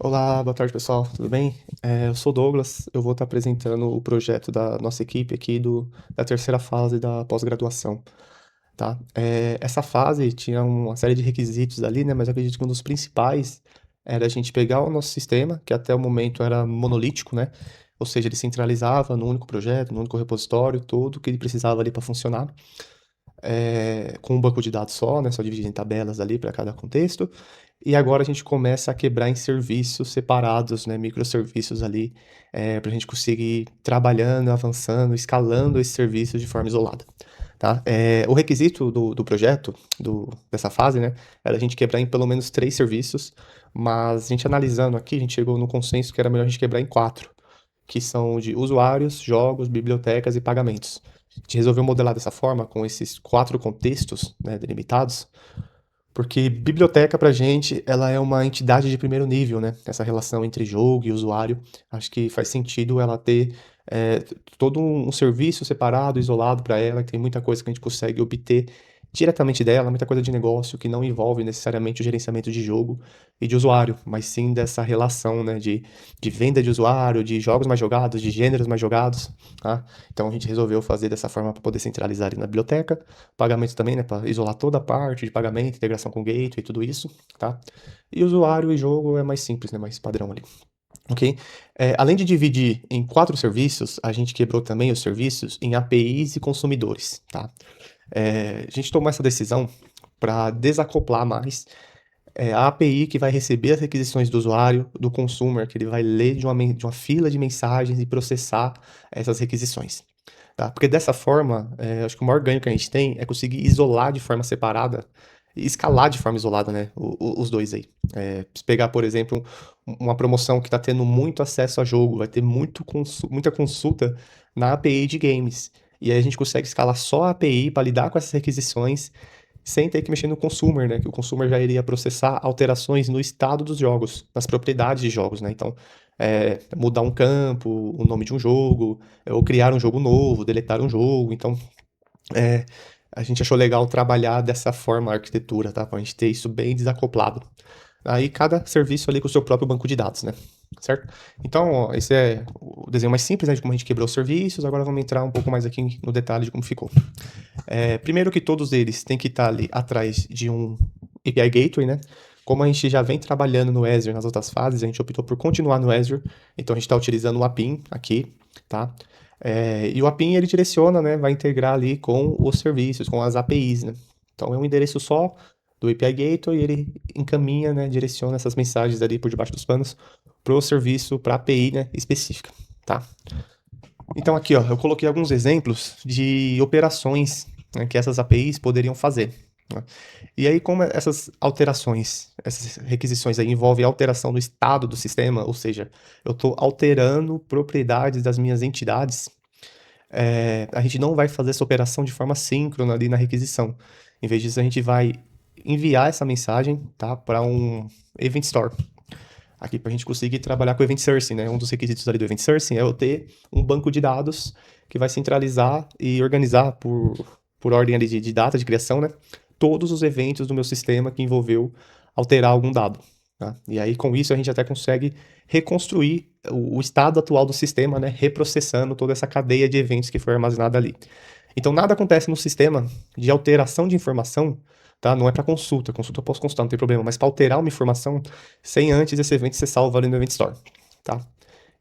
Olá, boa tarde pessoal, tudo bem? Eu sou o Douglas, eu vou estar apresentando o projeto da nossa equipe aqui da terceira fase da pós-graduação, tá? Essa fase tinha uma série de requisitos ali, né? Mas eu acredito que um dos principais era a gente pegar o nosso sistema, que até o momento era monolítico, né? Ou seja, ele centralizava num único projeto, num único repositório, tudo que ele precisava ali para funcionar com um banco de dados só, né? Só dividido em tabelas ali para cada contexto. E agora a gente começa a quebrar em serviços separados, né? Microserviços ali, para a gente conseguir ir trabalhando, avançando, escalando esses serviços de forma isolada. Tá? O requisito do projeto, dessa fase, né, era a gente quebrar em pelo menos 3 serviços, mas a gente analisando aqui, a gente chegou no consenso que era melhor a gente quebrar em 4, que são de usuários, jogos, bibliotecas e pagamentos. A gente resolveu modelar dessa forma, com esses 4 contextos, né, delimitados, porque biblioteca pra gente, ela é uma entidade de primeiro nível, né? Essa relação entre jogo e usuário. Acho que faz sentido ela ter é, todo um serviço separado, isolado para ela, que tem muita coisa que a gente consegue obter diretamente dela, muita coisa de negócio que não envolve necessariamente o gerenciamento de jogo e de usuário, mas sim dessa relação, né, de venda de usuário, de jogos mais jogados, de gêneros mais jogados, tá? Então a gente resolveu fazer dessa forma para poder centralizar ali na biblioteca, pagamento também, né, para isolar toda a parte de pagamento, integração com gateway e tudo isso, tá? E usuário e jogo é mais simples, né, mais padrão ali. Ok? Além de dividir em 4 serviços, a gente quebrou também os serviços em APIs e consumidores, tá? A gente tomou essa decisão para desacoplar mais a API que vai receber as requisições do usuário, do consumer, que ele vai ler de uma fila de mensagens e processar essas requisições. Tá? Porque dessa forma, acho que o maior ganho que a gente tem é conseguir isolar de forma separada e escalar de forma isolada, né, os dois aí. Se pegar, por exemplo, uma promoção que está tendo muito acesso a jogo, vai ter muita consulta na API de games. E aí a gente consegue escalar só a API para lidar com essas requisições sem ter que mexer no consumer, né? Que o consumer já iria processar alterações no estado dos jogos, nas propriedades de jogos, né? Então, mudar um campo, o nome de um jogo, ou criar um jogo novo, deletar um jogo. Então, é, a gente achou legal trabalhar dessa forma a arquitetura, tá? Pra gente ter isso bem desacoplado. Aí cada serviço ali com o seu próprio banco de dados, né? Certo? Então, ó, esse é o desenho mais simples, né, de como a gente quebrou os serviços. Agora vamos entrar um pouco mais aqui no detalhe de como ficou. Primeiro que todos eles têm que estar ali atrás de um API Gateway, né? Como a gente já vem trabalhando no Azure nas outras fases, a gente optou por continuar no Azure, então a gente está utilizando o APIM aqui, tá? E o APIM ele direciona, né? Vai integrar ali com os serviços, com as APIs, né? Então é um endereço só do API Gateway e ele encaminha, né? Direciona essas mensagens ali por debaixo dos panos para o serviço, para a API, né? Específica, tá? Então aqui, ó, eu coloquei alguns exemplos de operações, né, que essas APIs poderiam fazer, né? E aí, como essas alterações, essas requisições aí envolvem alteração do estado do sistema, ou seja, eu estou alterando propriedades das minhas entidades, a gente não vai fazer essa operação de forma síncrona ali na requisição. Em vez disso, a gente vai enviar essa mensagem, tá, para um Event Store, aqui para a gente conseguir trabalhar com o Event Sourcing, né? Um dos requisitos ali do Event Sourcing é eu ter um banco de dados que vai centralizar e organizar por ordem ali de data de criação, né? Todos os eventos do meu sistema que envolveu alterar algum dado. Tá? E aí, com isso, a gente até consegue reconstruir o estado atual do sistema, né? Reprocessando toda essa cadeia de eventos que foi armazenada ali. Então, nada acontece no sistema de alteração de informação, tá? Não é para consulta. Consulta eu posso consultar, não tem problema. Mas para alterar uma informação sem antes esse evento ser salvo ali no Event Store, tá?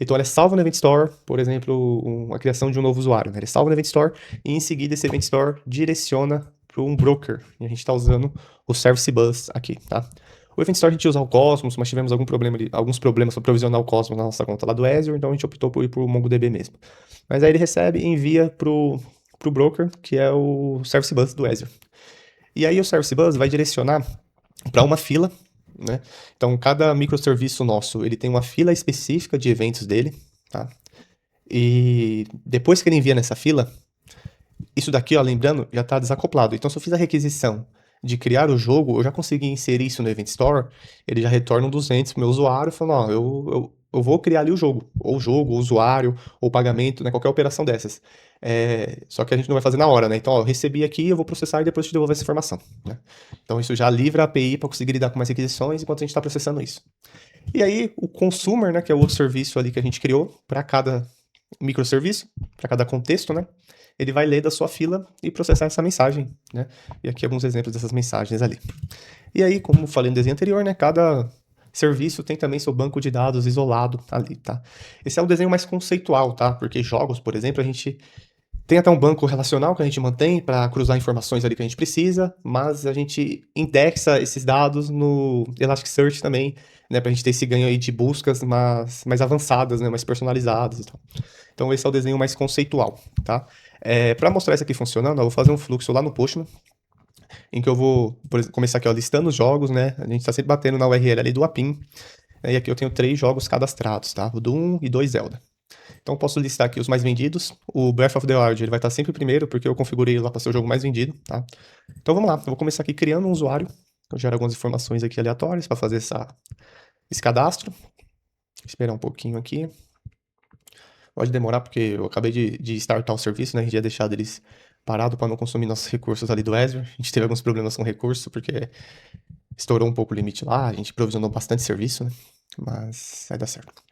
Então, ele é salvo no Event Store, por exemplo, a criação de um novo usuário. Né? Ele é salvo no Event Store e, em seguida, esse Event Store direciona para um broker. E a gente está usando o Service Bus aqui, tá? O Event Store a gente usa o Cosmos, mas tivemos alguns problemas para provisionar o Cosmos na nossa conta lá do Azure, então a gente optou por ir para o MongoDB mesmo. Mas aí ele recebe e envia para o broker, que é o Service Bus do Azure. E aí o Service Bus vai direcionar para uma fila, né? Então, cada microserviço nosso, ele tem uma fila específica de eventos dele, tá? E depois que ele envia nessa fila, isso daqui, ó, lembrando, já está desacoplado. Então, se eu fiz a requisição de criar o jogo, eu já consegui inserir isso no Event Store, ele já retorna um 200 para o meu usuário, falando, ó, eu vou criar ali o jogo, o usuário, ou o pagamento, né, qualquer operação dessas. Só que a gente não vai fazer na hora, né? Então, ó, eu recebi aqui, eu vou processar e depois te devolver essa informação, né? Então, isso já livra a API para conseguir lidar com mais requisições enquanto a gente está processando isso. E aí, o consumer, né, que é o outro serviço ali que a gente criou para cada microserviço, para cada contexto, né, ele vai ler da sua fila e processar essa mensagem, né? E aqui alguns exemplos dessas mensagens ali. E aí, como falei no desenho anterior, né, cada serviço tem também seu banco de dados isolado ali, tá? Esse é um desenho mais conceitual, tá? Porque jogos, por exemplo, a gente tem até um banco relacional que a gente mantém para cruzar informações ali que a gente precisa, mas a gente indexa esses dados no Elasticsearch também, né, para a gente ter esse ganho aí de buscas mais avançadas, né, mais personalizadas e tal. Então esse é o desenho mais conceitual, tá? Para mostrar isso aqui funcionando, eu vou fazer um fluxo lá no Postman, em que eu vou, por exemplo, começar aqui ó, listando os jogos, né? A gente está sempre batendo na URL ali do Apim, né, e aqui eu tenho 3 jogos cadastrados, tá? O Doom e 2 Zelda. Então eu posso listar aqui os mais vendidos. O Breath of the Wild ele vai estar sempre primeiro, porque eu configurei lá para ser o jogo mais vendido, tá? Então vamos lá, eu vou começar aqui criando um usuário. Eu gero algumas informações aqui aleatórias para fazer esse cadastro. Esperar um pouquinho aqui. Pode demorar, porque eu acabei de startar o serviço, né? A gente ia deixado eles parado para não consumir nossos recursos ali do Azure. A gente teve alguns problemas com recurso, porque estourou um pouco o limite lá, a gente provisionou bastante serviço, né? Mas vai dar certo.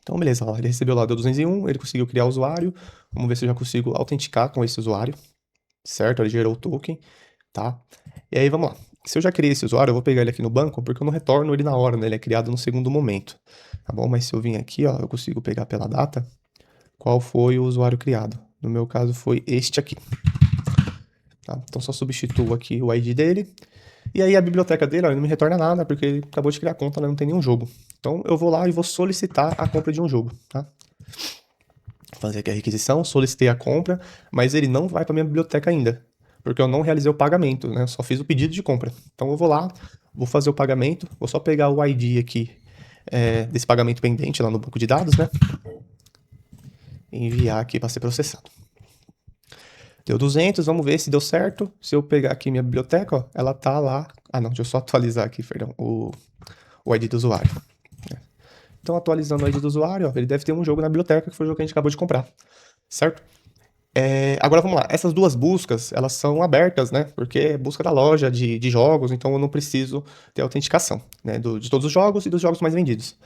Então, beleza, ó, ele recebeu lá, deu 201, ele conseguiu criar o usuário. Vamos ver se eu já consigo autenticar com esse usuário, certo? Ele gerou o token, tá? E aí, vamos lá. Se eu já criei esse usuário, eu vou pegar ele aqui no banco, porque eu não retorno ele na hora, né? Ele é criado no segundo momento, tá bom? Mas se eu vim aqui, ó, eu consigo pegar pela data qual foi o usuário criado. No meu caso, foi este aqui. Tá? Então, só substituo aqui o ID dele. E aí, a biblioteca dele, ó, ele não me retorna nada, porque ele acabou de criar a conta, né? Não tem nenhum jogo. Então, eu vou lá e vou solicitar a compra de um jogo, tá? Fazer aqui a requisição, solicitei a compra, mas ele não vai para minha biblioteca ainda, porque eu não realizei o pagamento, né? Eu só fiz o pedido de compra. Então eu vou lá, vou fazer o pagamento, vou só pegar o ID aqui desse pagamento pendente lá no banco de dados, né? E enviar aqui para ser processado. Deu 200, vamos ver se deu certo. Se eu pegar aqui minha biblioteca, ó, ela tá lá. Ah, não, deixa eu só atualizar aqui, perdão, o ID do usuário. Então, atualizando o ID do usuário, ó, ele deve ter um jogo na biblioteca, que foi o jogo que a gente acabou de comprar, certo? Agora vamos lá, essas duas buscas, elas são abertas, né? Porque é busca da loja de jogos, então eu não preciso ter autenticação, né? De todos os jogos e dos jogos mais vendidos,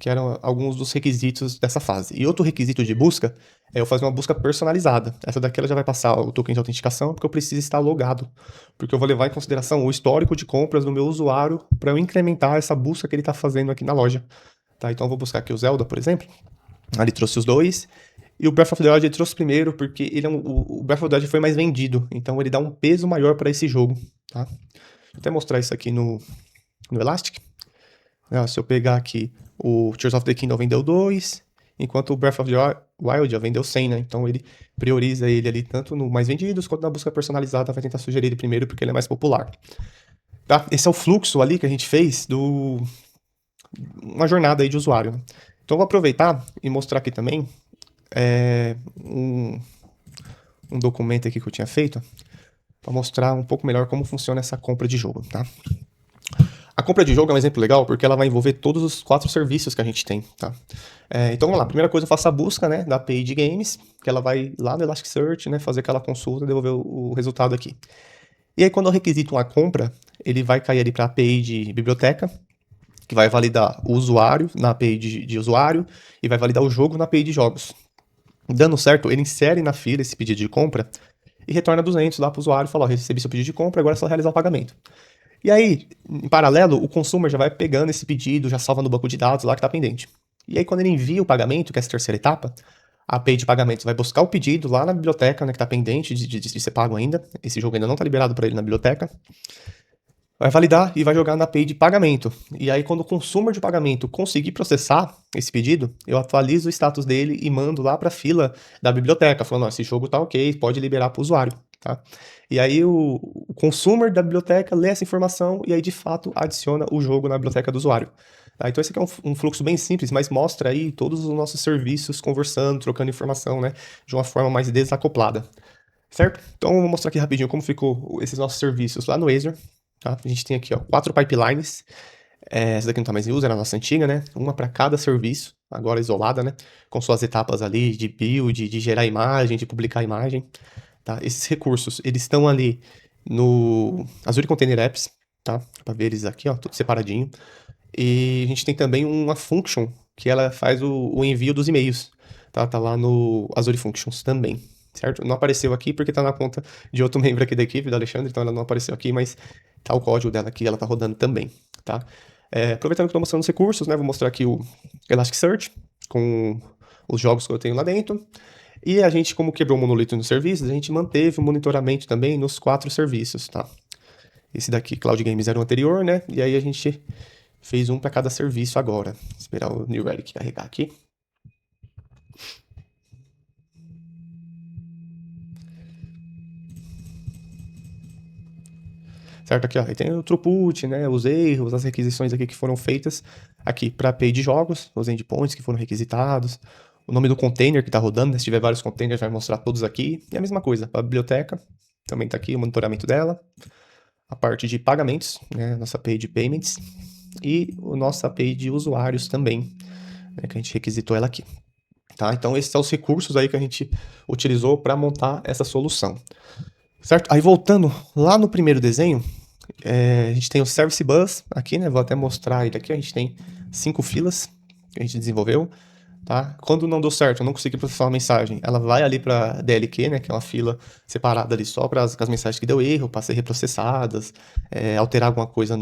que eram alguns dos requisitos dessa fase. E outro requisito de busca é eu fazer uma busca personalizada. Essa daqui ela já vai passar o token de autenticação, porque eu preciso estar logado, porque eu vou levar em consideração o histórico de compras do meu usuário para eu incrementar essa busca que ele está fazendo aqui na loja. Tá? Então eu vou buscar aqui o Zelda, por exemplo. Ele trouxe os dois. E o Breath of the Wild ele trouxe primeiro, porque ele o Breath of the Wild foi mais vendido. Então ele dá um peso maior para esse jogo. Tá? Deixa eu até mostrar isso aqui no Elastic. Se eu pegar aqui, o Tears of the Kingdom vendeu 2, enquanto o Breath of the Wild já vendeu 100, né? Então ele prioriza ele ali tanto no mais vendidos, quanto na busca personalizada, vai tentar sugerir ele primeiro, porque ele é mais popular. Tá? Esse é o fluxo ali que a gente fez uma jornada aí de usuário. Né? Então eu vou aproveitar e mostrar aqui também um documento aqui que eu tinha feito para mostrar um pouco melhor como funciona essa compra de jogo, tá? A compra de jogo é um exemplo legal porque ela vai envolver todos os 4 serviços que a gente tem, tá? Então vamos lá, primeira coisa eu faço a busca, né, da API de games, que ela vai lá no Elasticsearch, né, fazer aquela consulta e devolver o resultado aqui. E aí quando eu requisito uma compra, ele vai cair ali para a API de biblioteca, que vai validar o usuário na API de usuário e vai validar o jogo na API de jogos. Dando certo, ele insere na fila esse pedido de compra e retorna 200 lá para o usuário e fala, ó, recebi seu pedido de compra, agora é só realizar o pagamento. E aí, em paralelo, o consumer já vai pegando esse pedido, já salva no banco de dados lá que está pendente. E aí, quando ele envia o pagamento, que é essa terceira etapa, a API de pagamentos vai buscar o pedido lá na biblioteca, né, que está pendente de ser pago ainda. Esse jogo ainda não está liberado para ele na biblioteca. Vai validar e vai jogar na API de pagamento. E aí, quando o consumer de pagamento conseguir processar esse pedido, eu atualizo o status dele e mando lá para a fila da biblioteca, falando: ó, esse jogo tá ok, pode liberar para o usuário. Tá? E aí, o consumer da biblioteca lê essa informação e aí, de fato, adiciona o jogo na biblioteca do usuário. Tá? Então, esse aqui é um fluxo bem simples, mas mostra aí todos os nossos serviços conversando, trocando informação, né, de uma forma mais desacoplada. Certo? Então, eu vou mostrar aqui rapidinho como ficou esses nossos serviços lá no Azure. Tá? A gente tem aqui ó, 4 pipelines. Essa daqui não está mais em uso, era a nossa antiga, né? Uma para cada serviço, agora isolada, né? Com suas etapas ali de build, de gerar imagem, de publicar imagem. Tá? Esses recursos, eles estão ali no Azure Container Apps, tá? Para ver eles aqui, ó, tudo separadinho. E a gente tem também uma function que ela faz o envio dos e-mails, tá? Tá lá no Azure Functions também, certo? Não apareceu aqui porque tá na conta de outro membro aqui da equipe, da Alexandre, então ela não apareceu aqui, mas tá o código dela aqui, ela tá rodando também, tá? Aproveitando que eu tô mostrando os recursos, né? Vou mostrar aqui o Elasticsearch com os jogos que eu tenho lá dentro. E a gente, como quebrou o monolito nos serviços, a gente manteve o monitoramento também nos 4 serviços, tá? Esse daqui, Cloud Games, era o anterior, né? E aí a gente fez um para cada serviço agora. Vou esperar o New Relic carregar aqui. Certo? Aqui, ó, aí tem o throughput, né? Os erros, as requisições aqui que foram feitas aqui para API de jogos, os endpoints que foram requisitados, o nome do container que está rodando, né? Se tiver vários containers, vai mostrar todos aqui. E a mesma coisa, a biblioteca, também está aqui o monitoramento dela. A parte de pagamentos, né? Nossa API de payments. E a nossa API de usuários também, né? Que a gente requisitou ela aqui. Tá? Então, esses são os recursos aí que a gente utilizou para montar essa solução. Certo? Aí, voltando lá no primeiro desenho, a gente tem o Service Bus aqui, né? Vou até mostrar ele aqui. A gente tem 5 filas que a gente desenvolveu. Tá? Quando não deu certo, eu não consegui processar uma mensagem, ela vai ali para DLQ, né? Que é uma fila separada ali só para as mensagens que deu erro, para ser reprocessadas, alterar alguma coisa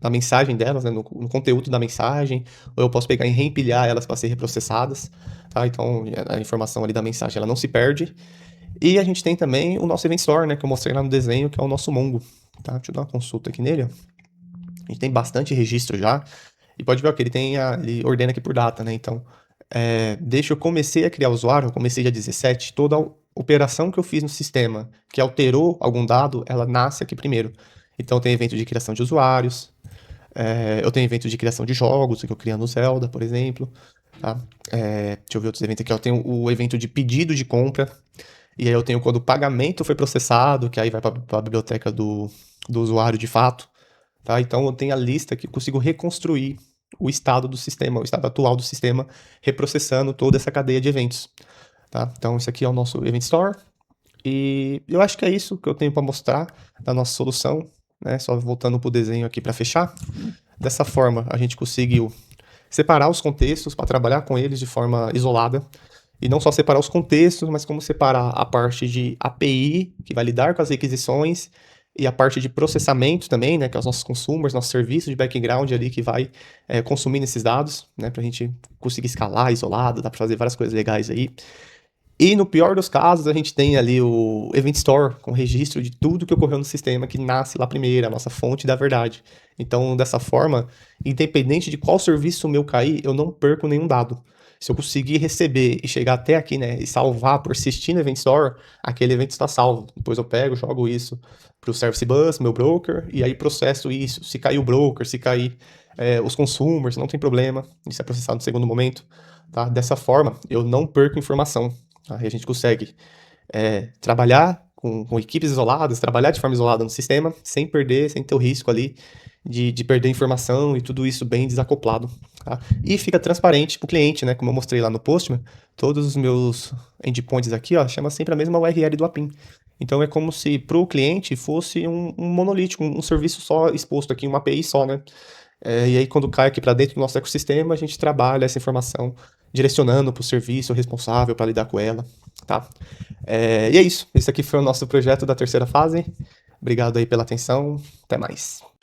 na mensagem delas, né, no conteúdo da mensagem, ou eu posso pegar e reempilhar elas para ser reprocessadas, tá? Então a informação ali da mensagem ela não se perde. E a gente tem também o nosso Event Store, né, que eu mostrei lá no desenho, que é o nosso Mongo, tá? Deixa eu dar uma consulta aqui nele, ó. A gente tem bastante registro já, e pode ver ó, que ele ordena aqui por data, né? Então, desde que eu comecei a criar usuário, eu comecei dia 17, toda a operação que eu fiz no sistema que alterou algum dado, ela nasce aqui primeiro. Então tem evento de criação de usuários, eu tenho eventos de criação de jogos, que eu crio no Zelda, por exemplo. Tá? Deixa eu ver outros eventos aqui. Eu tenho o evento de pedido de compra. E aí eu tenho quando o pagamento foi processado, que aí vai para a biblioteca do usuário de fato. Tá? Então eu tenho a lista que eu consigo reconstruir o estado do sistema, o estado atual do sistema, reprocessando toda essa cadeia de eventos. Tá? Então esse aqui é o nosso Event Store. E eu acho que é isso que eu tenho para mostrar da nossa solução. Né? Só voltando para o desenho aqui para fechar. Dessa forma, a gente conseguiu separar os contextos para trabalhar com eles de forma isolada. E não só separar os contextos, mas como separar a parte de API, que vai lidar com as requisições, e a parte de processamento também, né, que é os nossos consumers, nosso serviço de background ali que vai consumir esses dados, né, para a gente conseguir escalar isolado, dá para fazer várias coisas legais aí. E no pior dos casos, a gente tem ali o Event Store, com registro de tudo que ocorreu no sistema, que nasce lá primeiro, a nossa fonte da verdade. Então, dessa forma, independente de qual serviço meu cair, eu não perco nenhum dado. Se eu conseguir receber e chegar até aqui, né, e salvar, persistir no Event Store, aquele evento está salvo. Depois eu pego, jogo isso para o Service Bus, meu broker, e aí processo isso. Se cair o broker, se cair os consumers, não tem problema. Isso é processado no segundo momento. Tá? Dessa forma, eu não perco informação. Aí a gente consegue trabalhar com equipes isoladas, trabalhar de forma isolada no sistema, sem perder, sem ter o risco ali de perder informação e tudo isso bem desacoplado. Tá? E fica transparente para o cliente, né? Como eu mostrei lá no Postman, todos os meus endpoints aqui, ó, chama sempre a mesma URL do APIM. Então é como se para o cliente fosse um monolítico, um serviço só exposto aqui, uma API só, né? E aí, quando cai aqui para dentro do nosso ecossistema, a gente trabalha essa informação direcionando para o serviço responsável para lidar com ela, tá? E é isso. Esse aqui foi o nosso projeto da terceira fase. Obrigado aí pela atenção. Até mais.